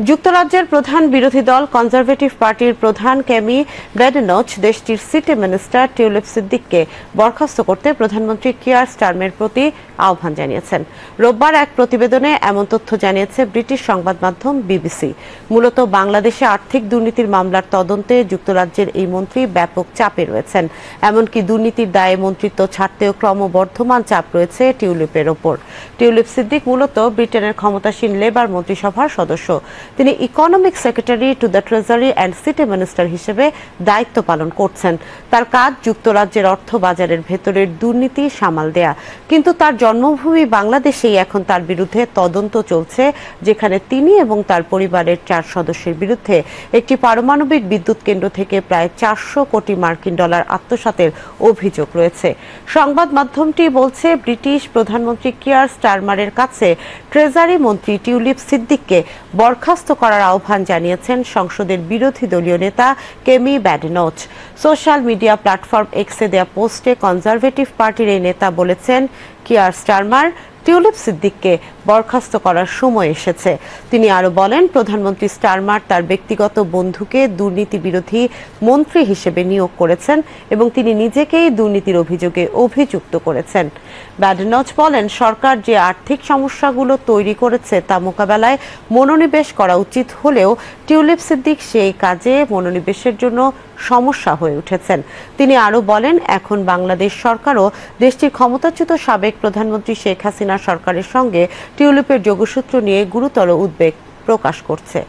যুক্তরাজ্যের প্রধান বিরোধী দল কনজারভেটিভ পার্টির প্রধান কেমি ব্যাডেনচ দেশটির সিটি মিনিস্টার টিউলিপ সিদ্দিককে বরখাস্ত করতে প্রধানমন্ত্রী কিয়ার স্টারমের প্রতি আহ্বান জানিয়েছেন। রোববার এক প্রতিবেদনে এমন তথ্য জানিয়েছে ব্রিটিশ সংবাদ মাধ্যম বিবিসি। মূলত বাংলাদেশে আর্থিক দুর্নীতির মামলার তদন্তে যুক্তরাজ্যের এই মন্ত্রী ব্যাপক চাপে রয়েছেন। এমনকি দুর্নীতির দায়ে মন্ত্রিত্ব ছাড়তেও ক্রমবর্ধমান চাপ রয়েছে টিউলিপের ওপর। টিউলিপ সিদ্দিক মূলত ব্রিটেনের ক্ষমতাসীন লেবার মন্ত্রিসভার সদস্য। তিনি economic secretary to the treasury and city minister হিসেবে দায়িত্ব পালন করছেন। তার কাজ যুক্তরাজ্যের অর্থ বাজারের ভেতরের দুর্নীতি সামাল দেয়া। কিন্তু তার জন্মভূমি বাংলাদেশেই এখন তার বিরুদ্ধে তদন্ত চলছে, যেখানে তিনি এবং তার পরিবারের 4 সদস্যের বিরুদ্ধে একটি পারমাণবিক বিদ্যুৎ কেন্দ্র থেকে প্রায় 400 কোটি মার্কিন ডলার আত্মসাতের অভিযোগ রয়েছে। সংবাদ মাধ্যমটি বলছে, ব্রিটিশ প্রধানমন্ত্রী কিয়ার স্টারমারের কাছে ট্রেজারি মন্ত্রী টিউলিপ সিদ্দিককে বরখাস্ত করার আহ্বান জানিয়েছেন সংসদের বিরোধী দলীয় নেতা কেমি ব্যাডেনচ। সোশ্যাল মিডিয়া প্ল্যাটফর্ম এক্সে দেয়া পোস্টে কনজারভেটিভ পার্টির এই নেতা বলেছেন, কিয়ার স্টারমার টিউলিপ সিদ্দিককে বরখাস্ত করার সময় এসেছে। তিনি আরো বলেন, প্রধানমন্ত্রী স্টারমার তার ব্যক্তিগত বন্ধুকে দুর্নীতি বিরোধী মন্ত্রী হিসেবে নিয়োগ করেছেন এবং তিনি নিজেকেই দুর্নীতির অভিযোগে অভিযুক্ত করেছেন। ব্যাডেনচ বলেন, সরকার যে আর্থিক সমস্যাগুলো তৈরি করেছে তা মোকাবেলায় মনোনিবেশ করা উচিত হলেও টিউলিপ সিদ্দিক সেই কাজে মনোনিবেশের জন্য সমস্যা হয়ে উঠেছেন। তিনি আরো বলেন, এখন বাংলাদেশ সরকারও দেশটির ক্ষমতাচ্যুত সাবেক প্রধানমন্ত্রী শেখ হাসিনা সরকারের সঙ্গে টিউলিপের যোগসূত্র নিয়ে গুরুতর উদ্বেগ প্রকাশ করছে।